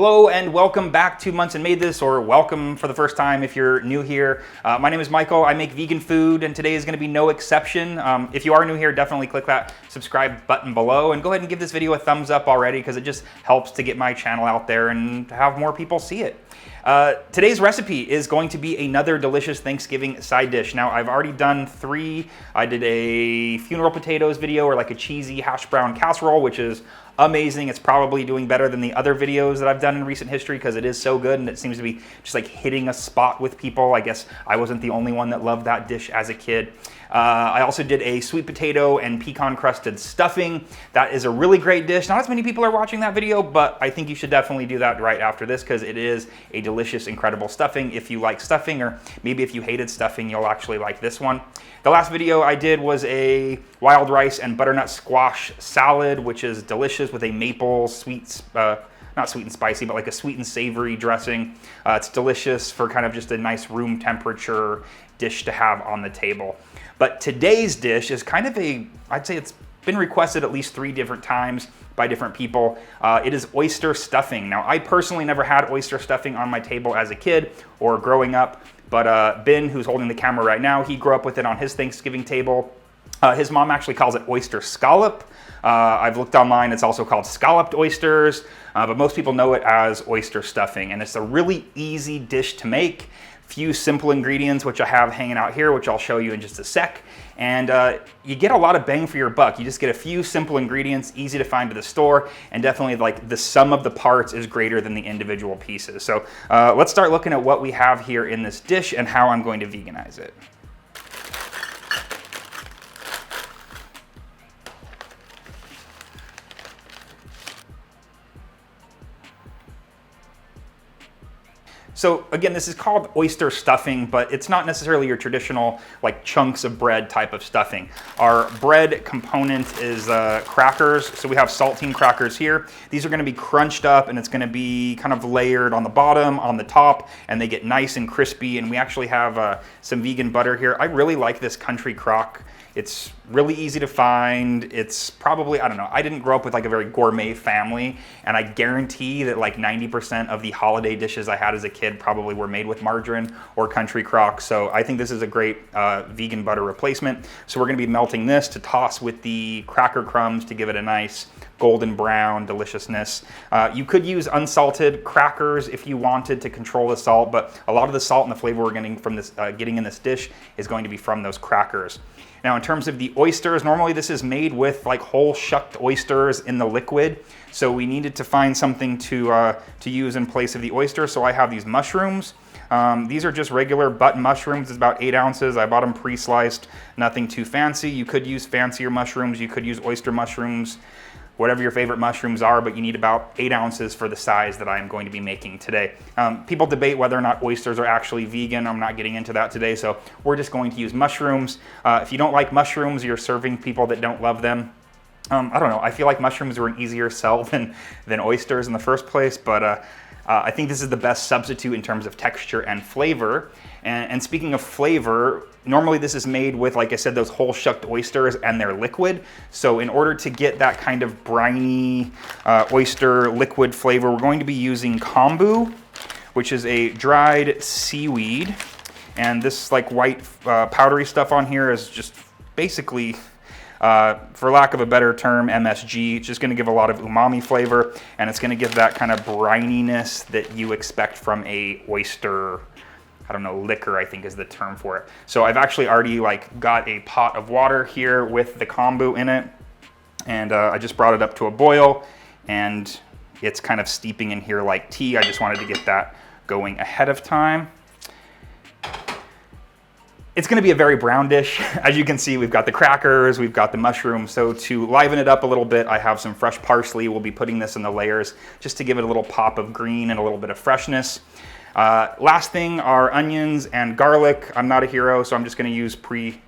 Hello and welcome back to Monsonmadethis, or welcome for the first time if you're new here. My name is Michael. I make vegan food, and today is going to be no exception. If you are new here, definitely click that subscribe button below and go ahead and give this video a thumbs up already, because it just helps to get my channel out there and have more people see it. Today's recipe is going to be another delicious Thanksgiving side dish. Now, I've already done 3. I did a funeral potatoes video, or like a cheesy hash brown casserole, which is amazing. It's probably doing better than the other videos that I've done in recent history because it is so good and it seems to be just like hitting a spot with people. I guess I wasn't the only one that loved that dish as a kid. I also did a sweet potato and pecan crusted stuffing. That is a really great dish. Not as many people are watching that video, but I think you should definitely do that right after this because it is a delicious, incredible stuffing. If you like stuffing, or maybe if you hated stuffing, you'll actually like this one. The last video I did was a wild rice and butternut squash salad, which is delicious with a maple sweet, not sweet and spicy, but like a sweet and savory dressing. It's delicious for kind of just a nice room temperature dish to have on the table. But today's dish is kind of I'd say it's been requested at least 3 different times by different people. It is oyster stuffing. Now, I personally never had oyster stuffing on my table as a kid or growing up, but Ben, who's holding the camera right now, he grew up with it on his Thanksgiving table. His mom actually calls it oyster scallop. I've looked online, it's also called scalloped oysters, but most people know it as oyster stuffing, and it's a really easy dish to make. Few simple ingredients, which I have hanging out here, which I'll show you in just a sec. And you get a lot of bang for your buck. You just get a few simple ingredients, easy to find at the store, and definitely like the sum of the parts is greater than the individual pieces. So let's start looking at what we have here in this dish and how I'm going to veganize it. So again, this is called oyster stuffing, but it's not necessarily your traditional like chunks of bread type of stuffing. Our bread component is crackers. So we have saltine crackers here. These are going to be crunched up, and it's going to be kind of layered on the bottom, on the top, and they get nice and crispy. And we actually have some vegan butter here. I really like this country crock. It's really easy to find. It's probably, I don't know, I didn't grow up with like a very gourmet family, and I guarantee that like 90% of the holiday dishes I had as a kid probably were made with margarine or country crock. So I think this is a great vegan butter replacement. So we're gonna be melting this to toss with the cracker crumbs to give it a nice golden brown deliciousness. You could use unsalted crackers if you wanted to control the salt, but a lot of the salt and the flavor we're getting from this, getting in this dish is going to be from those crackers. Now, in terms of the oysters, normally this is made with like whole shucked oysters in the liquid. So we needed to find something to use in place of the oyster. So I have these mushrooms. These are just regular button mushrooms. It's about 8 ounces. I bought them pre-sliced, nothing too fancy. You could use fancier mushrooms. You could use oyster mushrooms, whatever your favorite mushrooms are, but you need about 8 ounces for the size that I am going to be making today. People debate whether or not oysters are actually vegan. I'm not getting into that today, so we're just going to use mushrooms. If you don't like mushrooms, you're serving people that don't love them. I don't know, I feel like mushrooms were an easier sell than oysters in the first place, but I think this is the best substitute in terms of texture and flavor. And speaking of flavor, normally this is made with, like I said, those whole shucked oysters and they're liquid. So in order to get that kind of briny oyster liquid flavor, we're going to be using kombu, which is a dried seaweed. And this like white powdery stuff on here is just basically, for lack of a better term, MSG. It's just going to give a lot of umami flavor, and it's going to give that kind of brininess that you expect from a oyster, I don't know, liquor, I think is the term for it. So I've actually already like got a pot of water here with the kombu in it, and I just brought it up to a boil, and it's kind of steeping in here like tea. I just wanted to get that going ahead of time. It's gonna be a very brown dish. As you can see, we've got the crackers, we've got the mushrooms. So to liven it up a little bit, I have some fresh parsley. We'll be putting this in the layers just to give it a little pop of green and a little bit of freshness. Last thing are onions and garlic. I'm not a hero, so I'm just gonna use pre-cut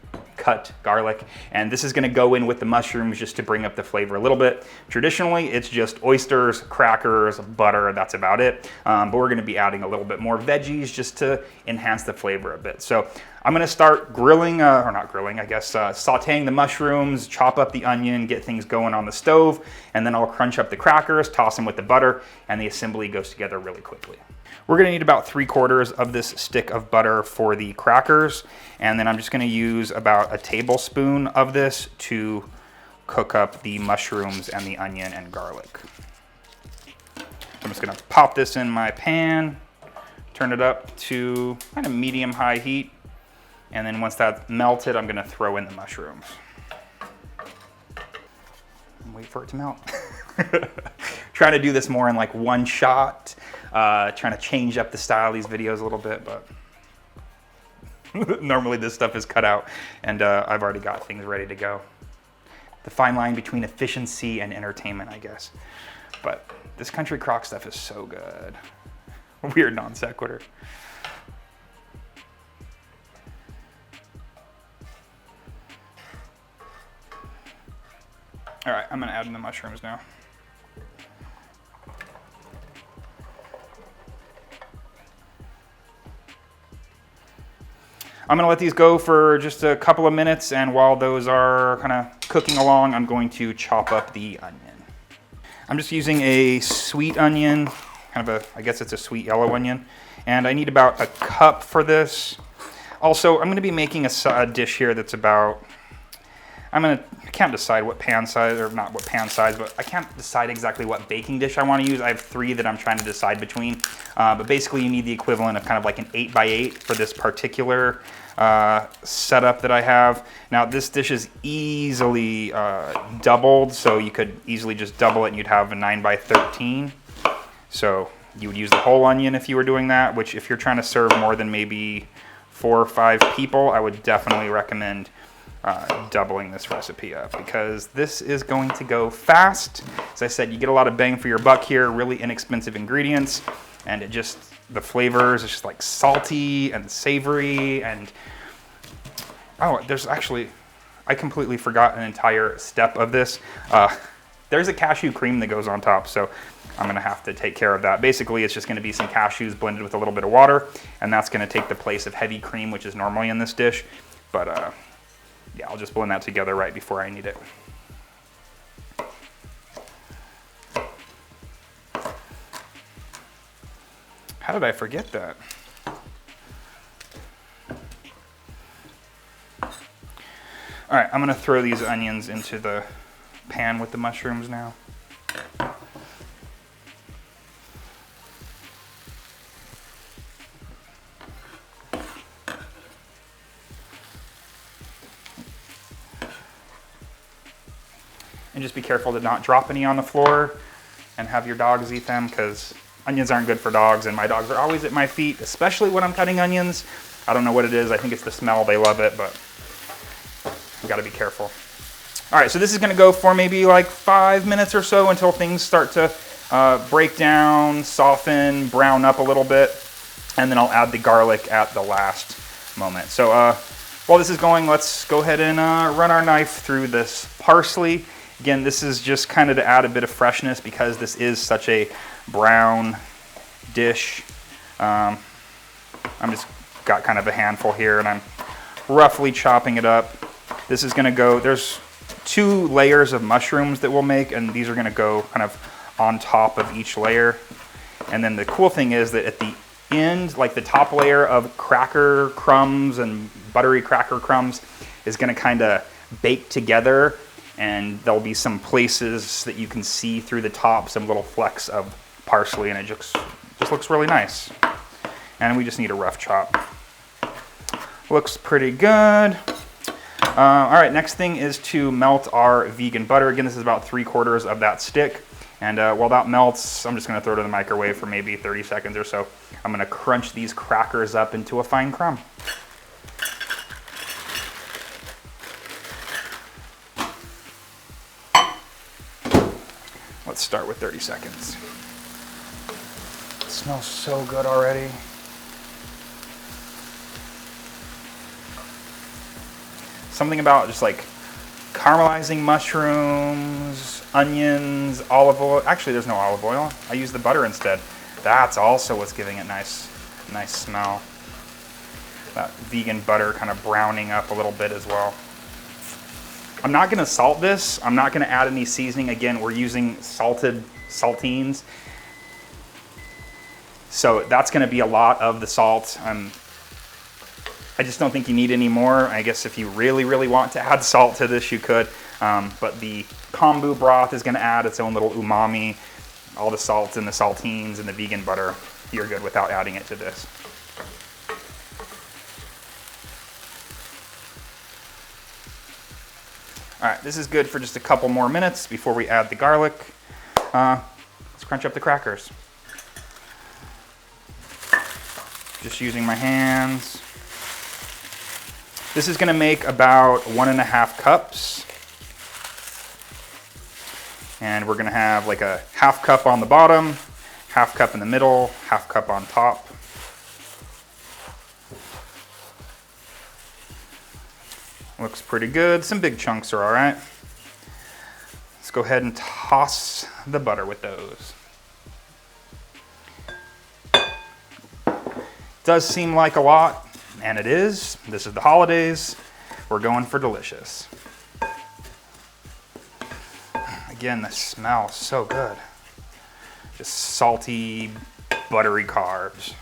cut garlic, and this is gonna go in with the mushrooms just to bring up the flavor a little bit. Traditionally, it's just oysters, crackers, butter, that's about it. But we're gonna be adding a little bit more veggies just to enhance the flavor a bit. So I'm gonna start grilling, or not grilling, I guess, sauteing the mushrooms, chop up the onion, get things going on the stove, and then I'll crunch up the crackers, toss them with the butter, and the assembly goes together really quickly. We're gonna need about 3/4 of this stick of butter for the crackers, and then I'm just gonna use about a tablespoon of this to cook up the mushrooms and the onion and garlic. I'm just gonna pop this in my pan, turn it up to kind of medium-high heat, and then once that's melted, I'm gonna throw in the mushrooms. And wait for it to melt. Trying to do this more in like one shot, trying to change up the style of these videos a little bit, but normally this stuff is cut out and I've already got things ready to go. The fine line between efficiency and entertainment, I guess. But this country crock stuff is so good. Weird non sequitur. All right, I'm gonna add in the mushrooms now. I'm gonna let these go for just a couple of minutes, and while those are kind of cooking along, I'm going to chop up the onion. I'm just using a sweet onion, kind of I guess it's a sweet yellow onion, and I need about a cup for this. Also, I'm gonna be making a dish here that's about, I can't decide what pan size, or not what pan size, but I can't decide exactly what baking dish I want to use. I have 3 that I'm trying to decide between. But basically you need the equivalent of kind of like an 8x8 for this particular setup that I have. Now this dish is easily doubled, so you could easily just double it and you'd have a 9x13. So you would use the whole onion if you were doing that, which if you're trying to serve more than maybe 4 or 5 people, I would definitely recommend doubling this recipe up, because this is going to go fast. As I said, you get a lot of bang for your buck here, really inexpensive ingredients, and it just, the flavors, it's just like salty and savory, and oh, there's actually, I completely forgot an entire step of this. There's a cashew cream that goes on top, so I'm gonna have to take care of that. Basically, it's just gonna be some cashews blended with a little bit of water, and that's gonna take the place of heavy cream, which is normally in this dish, but yeah, I'll just blend that together right before I need it. How did I forget that? All right, I'm gonna throw these onions into the pan with the mushrooms now. And just be careful to not drop any on the floor and have your dogs eat them, because onions aren't good for dogs, and my dogs are always at my feet, especially when I'm cutting onions. I don't know what it is. I think it's the smell. They love it, but you gotta be careful. All right, so this is gonna go for maybe like 5 minutes or so until things start to break down, soften, brown up a little bit, and then I'll add the garlic at the last moment. So while this is going, let's go ahead and run our knife through this parsley. Again, this is just kind of to add a bit of freshness because this is such a brown dish. I'm just got kind of a handful here and I'm roughly chopping it up. This is gonna go, there's 2 layers of mushrooms that we'll make, and these are gonna go kind of on top of each layer. And then the cool thing is that at the end, like the top layer of cracker crumbs and buttery cracker crumbs is gonna kind of bake together, and there'll be some places that you can see through the top, some little flecks of parsley, and it just looks really nice. And we just need a rough chop. Looks pretty good. All right, next thing is to melt our vegan butter. Again, this is about 3/4 of that stick. And while that melts, I'm just gonna throw it in the microwave for maybe 30 seconds or so. I'm gonna crunch these crackers up into a fine crumb. Let's start with 30 seconds. It smells so good already. Something about just like caramelizing mushrooms, onions, olive oil. Actually, there's no olive oil. I use the butter instead. That's also what's giving it nice smell. That vegan butter kind of browning up a little bit as well. I'm not gonna salt this. I'm not gonna add any seasoning. Again, we're using saltines. So that's gonna be a lot of the salt. I just don't think you need any more. I guess if you really, really want to add salt to this, you could. But the kombu broth is gonna add its own little umami. All the salt and the saltines and the vegan butter, you're good without adding it to this. All right, this is good for just a couple more minutes before we add the garlic. Let's crunch up the crackers. Just using my hands. This is gonna make about 1.5 cups. And we're gonna have like a 1/2 cup on the bottom, 1/2 cup in the middle, 1/2 cup on top. Looks pretty good. Some big chunks are all right. Let's go ahead and toss the butter with those. Does seem like a lot, and it is. This is the holidays. We're going for delicious. Again, the smell is so good. Just salty, buttery carbs.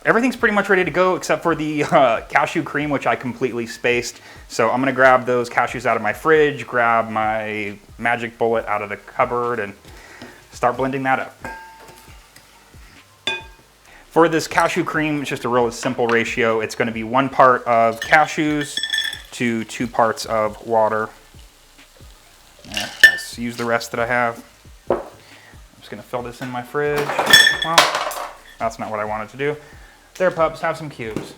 Everything's pretty much ready to go except for the cashew cream, which I completely spaced. So I'm gonna grab those cashews out of my fridge, grab my magic bullet out of the cupboard, and start blending that up. For this cashew cream, it's just a real simple ratio. It's gonna be 1 part of cashews to 2 parts of water. Let's use the rest that I have. I'm just gonna fill this in my fridge. Well, that's not what I wanted to do. There, pups, have some cubes.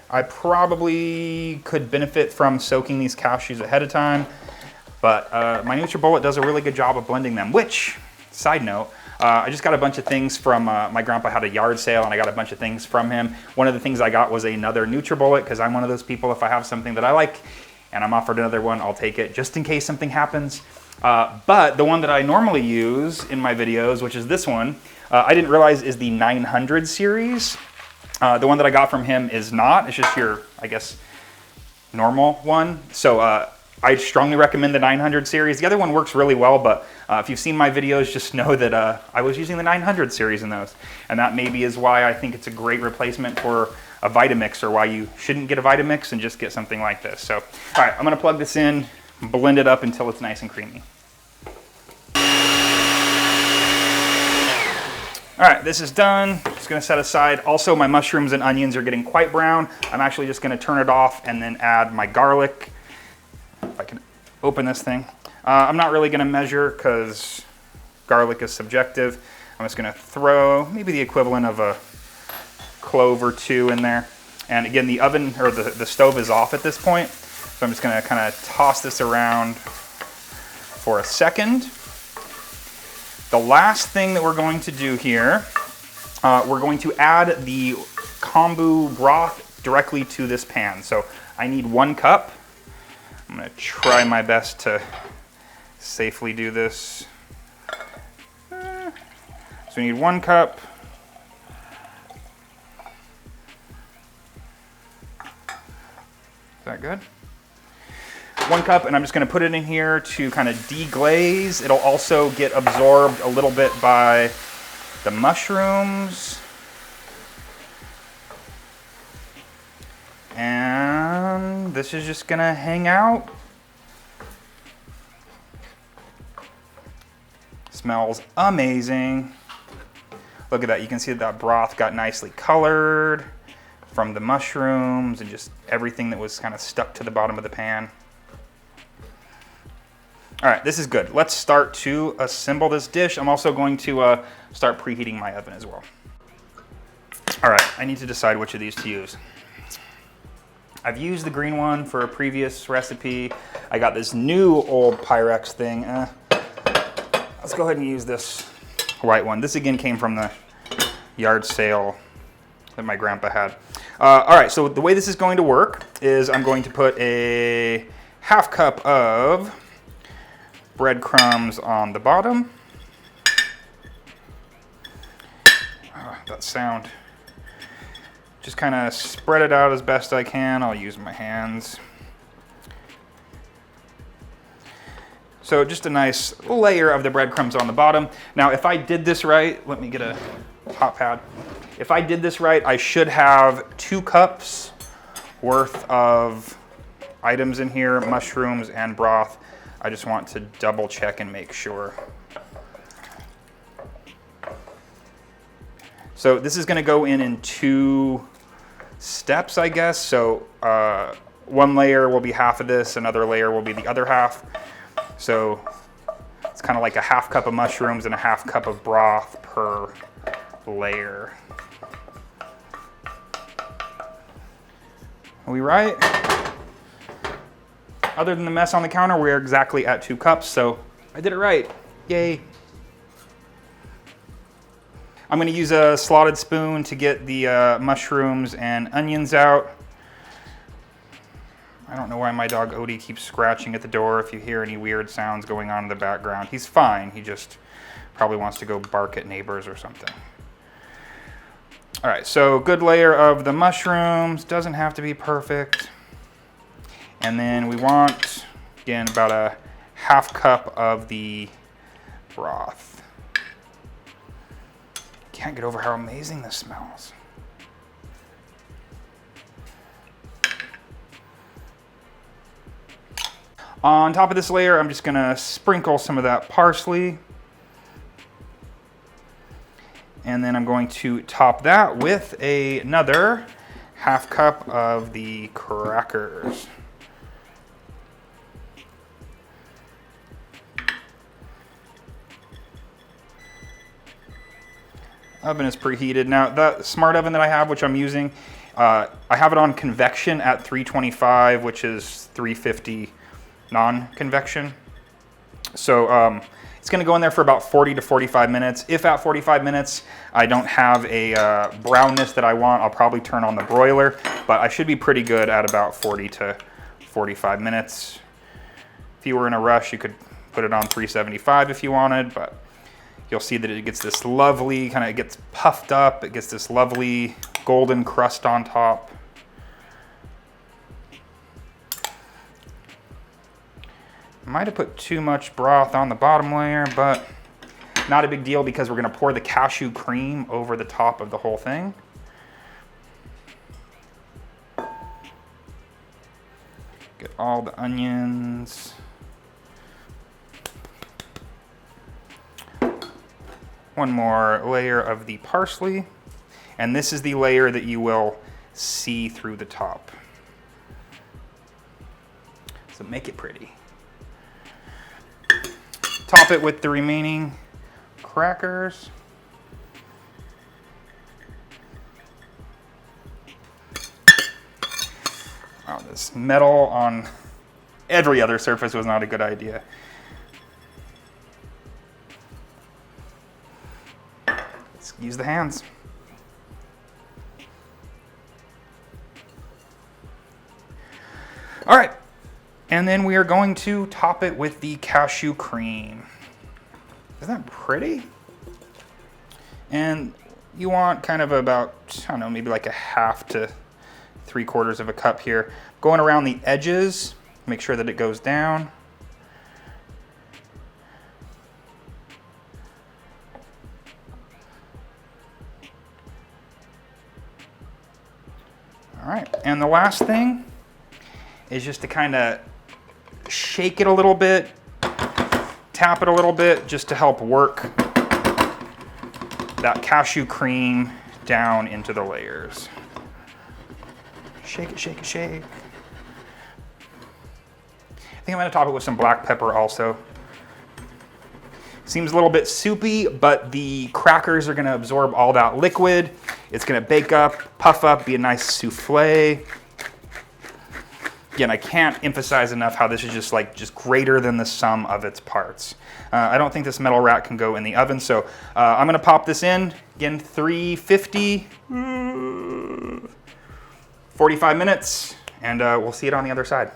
I probably could benefit from soaking these cashews ahead of time, but my NutriBullet does a really good job of blending them, which, side note, I just got a bunch of things from, my grandpa had a yard sale and I got a bunch of things from him. One of the things I got was another NutriBullet, because I'm one of those people, if I have something that I like and I'm offered another one, I'll take it just in case something happens. But the one that I normally use in my videos, which is this one, I didn't realize is the 900 series. The one that I got from him is not. It's just your, I guess, normal one. So I strongly recommend the 900 series. The other one works really well, but if you've seen my videos, just know that I was using the 900 series in those. And that maybe is why I think it's a great replacement for a Vitamix, or why you shouldn't get a Vitamix and just get something like this. So, all right, I'm gonna plug this in, blend it up until it's nice and creamy. All right, this is done. Just gonna set aside. Also, my mushrooms and onions are getting quite brown. I'm actually just gonna turn it off and then add my garlic. If I can open this thing. I'm not really gonna measure because garlic is subjective. I'm just gonna throw maybe the equivalent of a clove or 2 in there. And again, the oven, or the stove is off at this point. So I'm just gonna kind of toss this around for a second. The last thing that we're going to do here, we're going to add the kombu broth directly to this pan. So I need 1 cup. I'm gonna try my best to safely do this. So we need 1 cup. Is that good? 1 cup, and I'm just gonna put it in here to kind of deglaze. It'll also get absorbed a little bit by the mushrooms. And this is just gonna hang out. Smells amazing. Look at that, you can see that broth got nicely colored from the mushrooms and just everything that was kind of stuck to the bottom of the pan. All right, this is good. Let's start to assemble this dish. I'm also going to start preheating my oven as well. All right, I need to decide which of these to use. I've used the green one for a previous recipe. I got this new old Pyrex thing. Let's go ahead and use this white one. This again came from the yard sale that my grandpa had. All right, so the way this is going to work is I'm going to put a half cup of breadcrumbs on the bottom. That sound. Just kind of spread it out as best I can. I'll use my hands. So just a nice layer of the breadcrumbs on the bottom. Now, if I did this right, let me get a hot pad. If I did this right, I should have 2 cups worth of items in here, mushrooms and broth. I just want to double check and make sure. So this is gonna go in 2 steps, I guess. So one layer will be half of this, another layer will be the other half. So it's kind of like a half cup of mushrooms and a half cup of broth per layer. Are we right? Other than the mess on the counter, we're exactly at 2 cups, so I did it right. Yay. I'm gonna use a slotted spoon to get the mushrooms and onions out. I don't know why my dog Odie keeps scratching at the door. If you hear any weird sounds going on in the background, he's fine. He just probably wants to go bark at neighbors or something. All right, so good layer of the mushrooms. Doesn't have to be perfect. And then we want, again, about a half cup of the broth. Can't get over how amazing this smells. On top of this layer, I'm just gonna sprinkle some of that parsley. And then I'm going to top that with another half cup of the crackers. Oven is preheated. Now, that smart oven that I have, which I'm using, I have it on convection at 325, which is 350 non-convection. So it's gonna go in there for about 40 to 45 minutes. If at 45 minutes I don't have a brownness that I want, I'll probably turn on the broiler, but I should be pretty good at about 40 to 45 minutes. If you were in a rush, you could put it on 375 if you wanted, but you'll see that it gets this lovely, it gets puffed up, it gets this lovely golden crust on top. Might have put too much broth on the bottom layer, but not a big deal because we're gonna pour the cashew cream over the top of the whole thing. Get all the onions. One more layer of the parsley, and this is the layer that you will see through the top. So make it pretty. Top it with the remaining crackers. Oh, this metal on every other surface was not a good idea. Let's use the hands. All right. And then we are going to top it with the cashew cream. Isn't that pretty? And you want kind of about, I don't know, maybe like a half to 3/4 of a cup here. Going around the edges, make sure that it goes down. All right, and the last thing is just to kind of shake it a little bit, tap it a little bit, just to help work that cashew cream down into the layers. Shake it, shake it, shake. I think I'm gonna top it with some black pepper also. Seems a little bit soupy, but the crackers are gonna absorb all that liquid. It's gonna bake up, puff up, be a nice souffle. Again, I can't emphasize enough how this is just greater than the sum of its parts. I don't think this metal rat can go in the oven, so I'm gonna pop this in. Again, 350, 45 minutes, and we'll see it on the other side.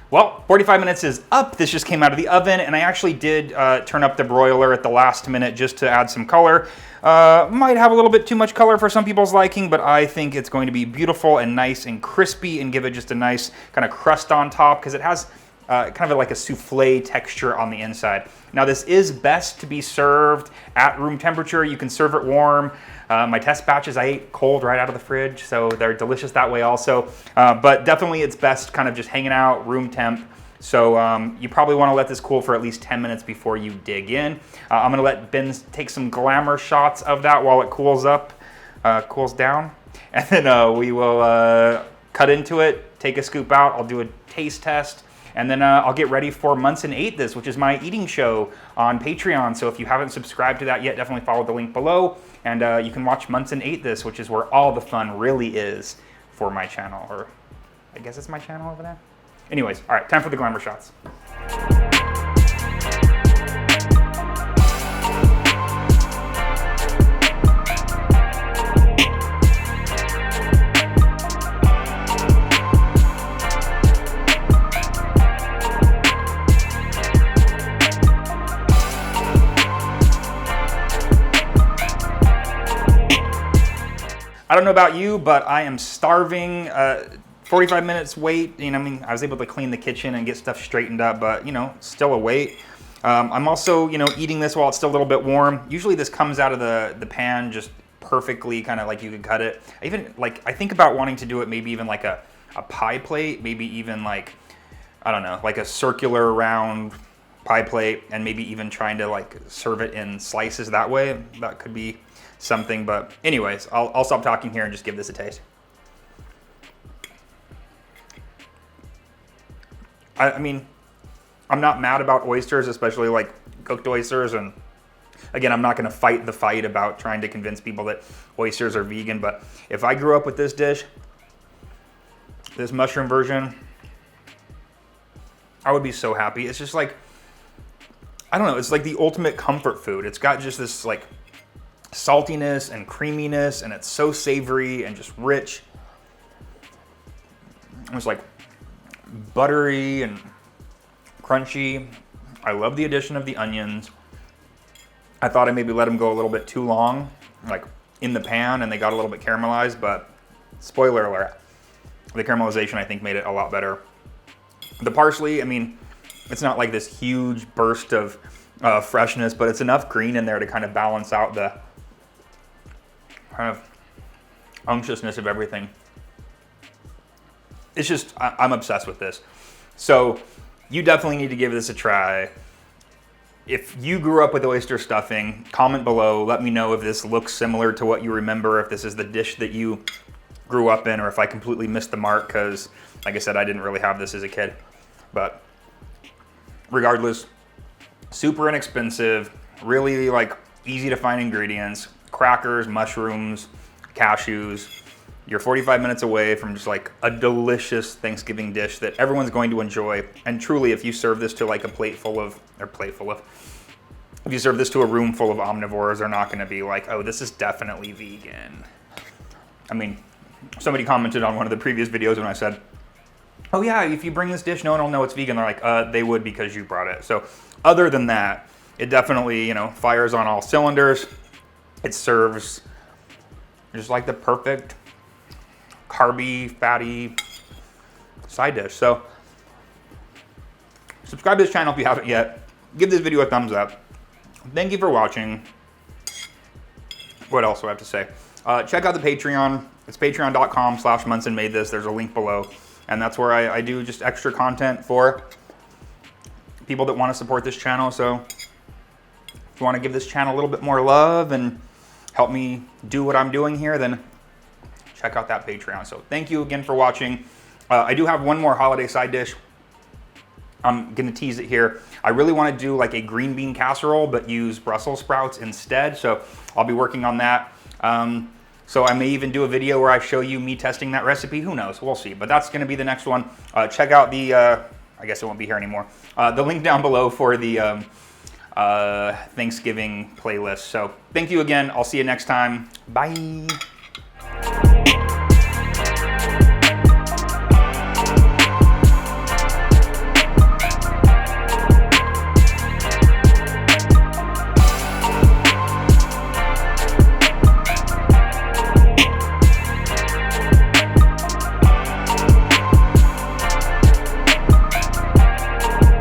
Well, 45 minutes is up. This just came out of the oven, and I actually did turn up the broiler at the last minute just to add some color. Might have a little bit too much color for some people's liking, but I think it's going to be beautiful and nice and crispy and give it just a nice kind of crust on top because it has kind of like a souffle texture on the inside. Now this is best to be served at room temperature. You can serve it warm. My test batches I ate cold right out of the fridge, so they're delicious that way also. But definitely it's best kind of just hanging out room temp. So you probably want to let this cool for at least 10 minutes before you dig in. I'm gonna let Ben take some glamour shots of that while it cools down. And then we will cut into it, take a scoop out. I'll do a taste test. And then I'll get ready for Monson Ate This, which is my eating show on Patreon. So if you haven't subscribed to that yet, definitely follow the link below. And you can watch Monson Ate This, which is where all the fun really is for my channel. Or I guess it's my channel over there. Anyways, all right, time for the glamour shots. I don't know about you, but I am starving. 45 minutes wait, you know, I mean, I was able to clean the kitchen and get stuff straightened up, but you know, still a wait. I'm also, you know, eating this while it's still a little bit warm. Usually this comes out of the pan just perfectly, kind of like you could cut it. I think about wanting to do it maybe even like a pie plate, maybe even like, I don't know, like a circular round pie plate, and maybe even trying to like serve it in slices that way. That could be something, but anyways, I'll stop talking here and just give this a taste. I mean, I'm not mad about oysters, especially like cooked oysters, and again, I'm not gonna fight the fight about trying to convince people that oysters are vegan, but if I grew up with this dish, this mushroom version, I would be so happy. It's just like, I don't know, it's like the ultimate comfort food. It's got just this like saltiness and creaminess, and it's so savory and just rich. It's like buttery and crunchy. I love the addition of the onions. I thought I maybe let them go a little bit too long, like in the pan, and they got a little bit caramelized, but spoiler alert, the caramelization I think made it a lot better. The parsley, I mean, it's not like this huge burst of freshness, but it's enough green in there to kind of balance out the kind of unctuousness of everything. It's just, I'm obsessed with this. So you definitely need to give this a try. If you grew up with oyster stuffing, comment below. Let me know if this looks similar to what you remember, if this is the dish that you grew up in, or if I completely missed the mark, because like I said, I didn't really have this as a kid. But regardless, super inexpensive, really like easy to find ingredients, crackers, mushrooms, cashews. You're 45 minutes away from just like a delicious Thanksgiving dish that everyone's going to enjoy. And truly, if you serve this to like if you serve this to a room full of omnivores, they're not gonna be like, oh, this is definitely vegan. I mean, somebody commented on one of the previous videos when I said, oh yeah, if you bring this dish, no one will know it's vegan. They're like, they would because you brought it. So other than that, it definitely, you know, fires on all cylinders. It serves just like the perfect carby, fatty side dish. So subscribe to this channel if you haven't yet. Give this video a thumbs up. Thank you for watching. What else do I have to say? Check out the Patreon. It's patreon.com/monsonmadethis. There's a link below. And that's where I do just extra content for people that want to support this channel. So if you want to give this channel a little bit more love and help me do what I'm doing here, then check out that Patreon. So thank you again for watching. I do have one more holiday side dish. I'm gonna tease it here. I really want to do like a green bean casserole, but use Brussels sprouts instead. So I'll be working on that. So I may even do a video where I show you me testing that recipe. Who knows? We'll see. But that's going to be the next one. Check out the, I guess it won't be here anymore, the link down below for the Thanksgiving playlist. So thank you again. I'll see you next time. Bye.